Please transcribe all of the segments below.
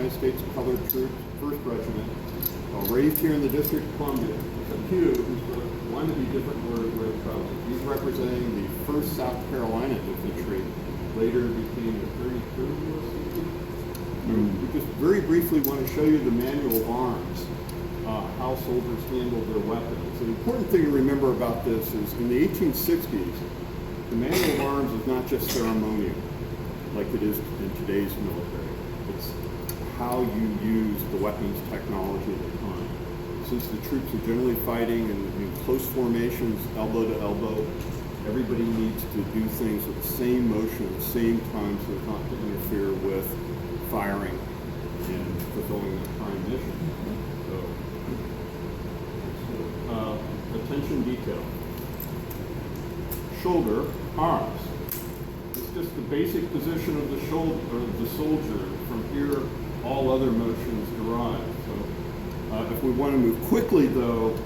United States Colored Troops, 1st Regiment, raised here in the District of Columbia. Hugh, who's one to be different where trousers. He's representing the 1st South Carolina Infantry, later became the 33rd USCT. We just very briefly want to show you the manual of arms, how soldiers handle their weapons. The important thing to remember about this is in the 1860s, the manual of arms is not just ceremonial, like it is in today's military. It's how you use the weapons technology at the time. Since the troops are generally fighting in close formations, elbow to elbow, everybody needs to do things with the same motion at the same time so as not to interfere with firing and fulfilling the prime mission. So, attention detail. Shoulder, arms. It's just the basic position of the shoulder, or the soldier. From here, all other motions derive. So, if we want to move quickly, though,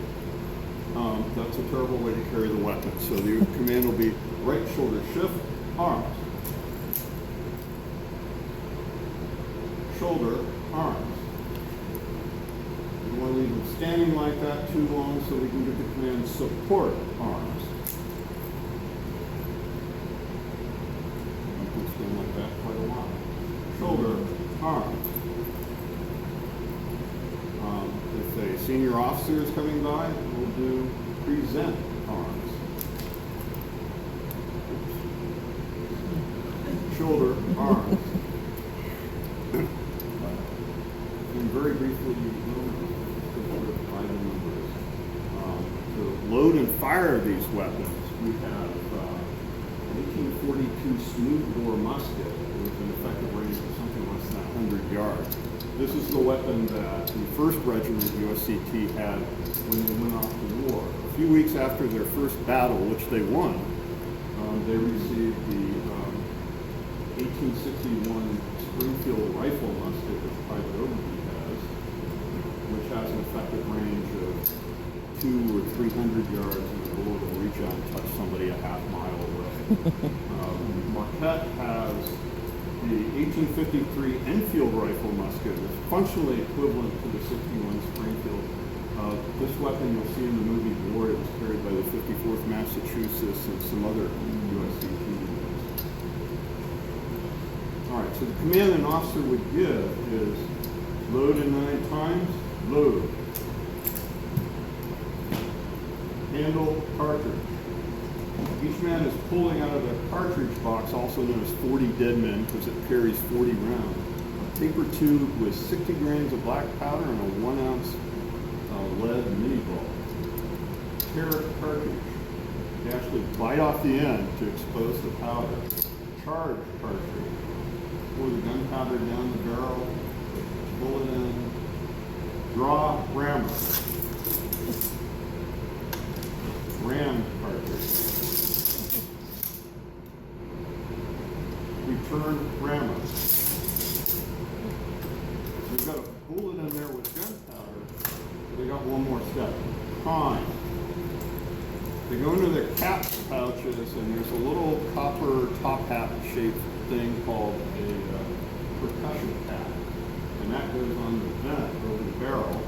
that's a terrible way to carry the weapon. So the command will be right shoulder shift, arms. Shoulder, arms. You want to leave them standing like that too long so we can get the command support, arms. You can stand like that quite a while. Shoulder, arms. If a senior officer is coming by, we'll do present, arms. Shoulder, arms. And very briefly, by the numbers. To load and fire these weapons, we have an 1842 smoothbore musket with an effective range of something less than 100 yards. This is the weapon that the 1st Regiment USCT had when they went off to war. A few weeks after their first battle, which they won, they received the 1861 Springfield rifle musket that Private Overby has, which has an effective range of 200 or 300 yards, and the bullet will reach out and touch somebody a half mile away. Marquette has the 1853 Enfield rifle musket is functionally equivalent to the 61 Springfield. This weapon you'll see in the movie War. It was carried by the 54th Massachusetts and some other USCT units. All right, so the command an officer would give is load in 9 times, load. Handle cartridge. Each man is pulling out of a cartridge box, also known as 40 dead men, because it carries 40 rounds. A paper tube with 60 grains of black powder and a 1 ounce lead mini ball. Tear cartridge. You actually bite off the end to expose the powder. Charge cartridge. Pour the gunpowder down the barrel, bullet in. Draw rammer. Ram cartridge. Return rammer. We've got a bullet in there with gunpowder. They got one more step. Prime. They go into their cap pouches, and there's a little copper top hat shaped thing called a percussion cap, and that goes on the vent over the barrel.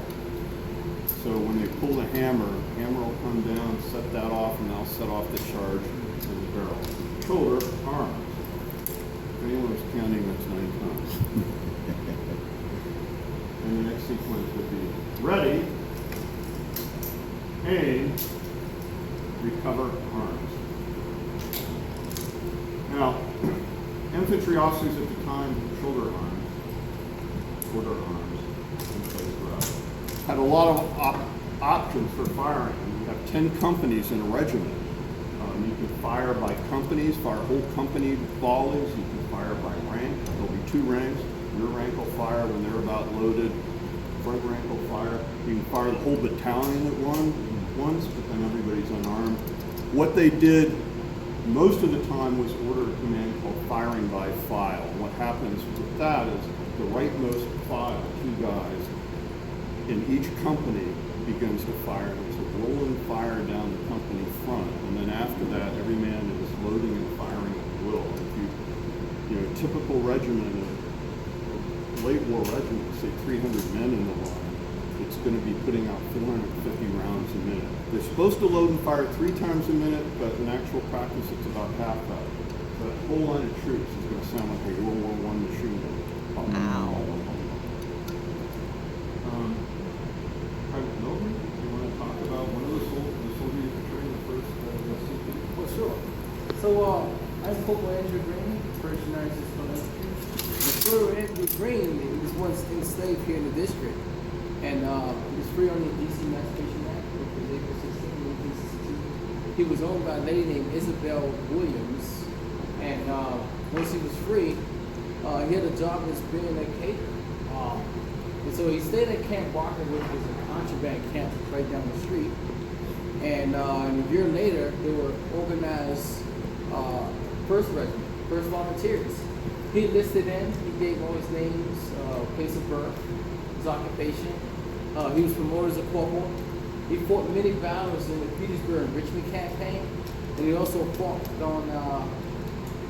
So when they pull the hammer will come down, set that off, and that'll set off the charge in the barrel. Shoulder, arms. If anyone was counting, that's 9 times. And the next sequence would be ready, aim, recover, arms. Now, infantry officers at the time, shoulder arms, quarter arms, and place rest, had a lot of options for firing. You have 10 companies in a regiment. You can fire by companies, fire whole company volleys. You can fire by rank. There'll be 2 ranks. Rear rank will fire when they're about loaded. Front rank will fire. You can fire the whole battalion at once, but then everybody's unarmed. What they did most of the time was order a command called firing by file. And what happens with that is the rightmost file, 2 guys, in each company begins to fire. It's a rolling fire down the company front, and then after that, every man is loading and firing at will. If you know, a typical regiment of late war regiment, say 300 men in the line, it's going to be putting out 450 rounds a minute. They're supposed to load and fire 3 times a minute, but in actual practice, it's about half that. So that whole line of troops is going to sound like a World War I machine gun. Wow. Private Milton, do you want to talk about one of the soldiers you portrayed in the first USCP? Oh, sure. So, I'm Corporal Andrew Green, First United States Infantry. Corporal Andrew Green, he was once enslaved here in the district. And he was free on the D.C. Emancipation Act, which was April 16, 1862. He was owned by a lady named Isabel Williams. And once he was free, he had a job as being a caterer. And so he stayed at Camp Walker, which was a contraband camp right down the street. And a year later, they were organized First Regiment, First Volunteers. He enlisted in, he gave all his names, place of birth, his occupation. He was promoted as a corporal. He fought many battles in the Petersburg and Richmond campaign. And he also fought on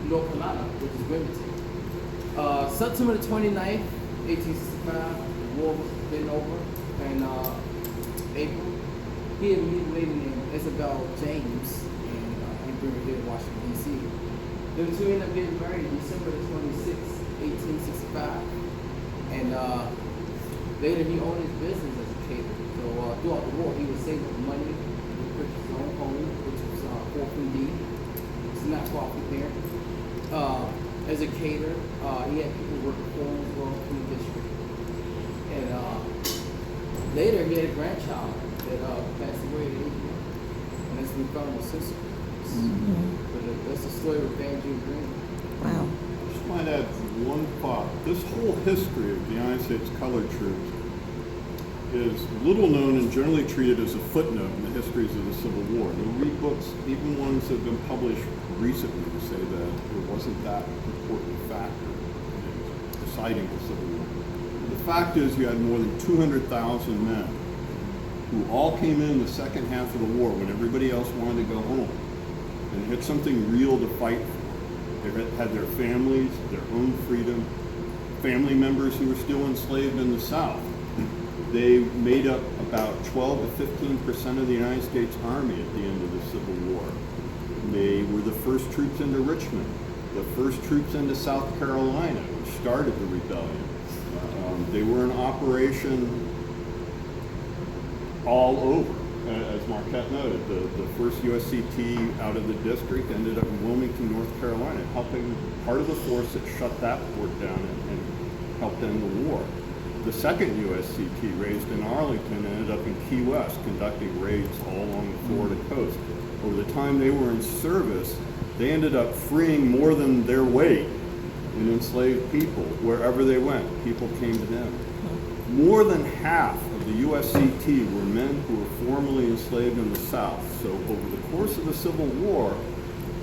North Carolina, which is Wilmington. September the 29th, 1865, the war was been over. And April, he had met a lady named Isabel James, and he brought her here to Washington, D.C. Them two ended up getting married December the 26th, 1865. And later he owned his business as a caterer. So throughout the war, he was saving money to purchase his own home, which was 4th D. It's not far from here. As a caterer, he had people working for him as well in the district. And later he had a grandchild that passed away at 8 years. And that's when we found his sister. But that's the story of Andrew Green. Wow. I just might add one thought. This whole history of the United States colored troops is little known and generally treated as a footnote in the histories of the Civil War. You read books, even ones that have been published recently, to say that it wasn't that important factor in deciding the Civil War. The fact is you had more than 200,000 men who all came in the second half of the war when everybody else wanted to go home and had something real to fight for. They had their families, their own freedom, family members who were still enslaved in the South. They made up about 12 to 15% of the United States Army at the end of the Civil War. They were the first troops into Richmond, the first troops into South Carolina, which started the rebellion. They were in operation all over. As Marquette noted, the first USCT out of the district ended up in Wilmington, North Carolina, helping part of the force that shut that fort down and helped end the war. The second USCT, raised in Arlington, ended up in Key West, conducting raids all along the Florida coast. Over the time they were in service, they ended up freeing more than their weight in enslaved people. Wherever they went, people came to them. More than half of the USCT were men who were formerly enslaved in the South. So over the course of the Civil War,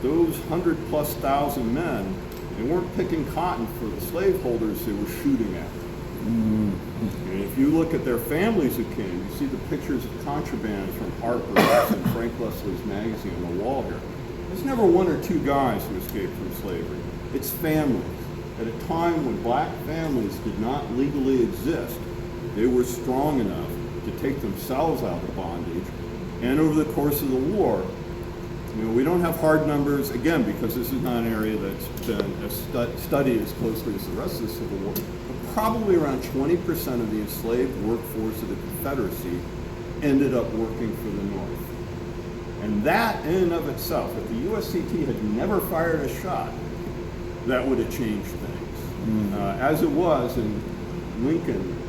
those 100,000+ men, they weren't picking cotton for the slaveholders they were shooting at. And if you look at their families who came, you see the pictures of contrabands from Harper's and Frank Leslie's magazine on the wall here. There's never one or two guys who escaped from slavery. It's families. At a time when black families did not legally exist, they were strong enough to take themselves out of bondage. And over the course of the war, we don't have hard numbers, again, because this is not an area that's been studied as closely as the rest of the Civil War, but probably around 20% of the enslaved workforce of the Confederacy ended up working for the North. And that in and of itself, if the USCT had never fired a shot, that would have changed things. As it was, and Lincoln,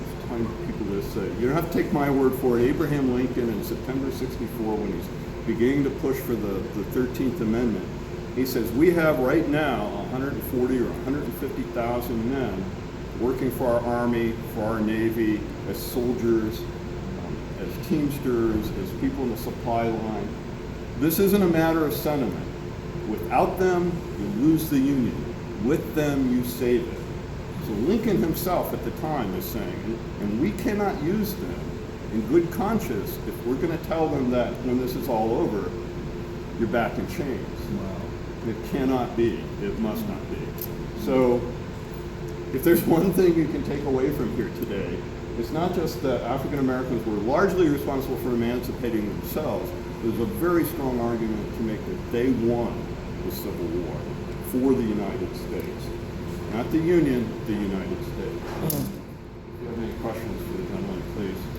I find people to say, you don't have to take my word for it, Abraham Lincoln in September '64, when he's beginning to push for the 13th Amendment, he says, we have right now 140 or 150,000 men working for our Army, for our Navy, as soldiers, as teamsters, as people in the supply line. This isn't a matter of sentiment. Without them, you lose the Union. With them, you save it. So Lincoln himself at the time is saying, and we cannot use them in good conscience if we're going to tell them that when this is all over, you're back in chains. Wow. It cannot be. It must not be. So if there's one thing you can take away from here today, it's not just that African Americans were largely responsible for emancipating themselves. There's a very strong argument to make that they won the Civil War for the United States. Not the Union, the United States. If you have any questions for the gentleman, please.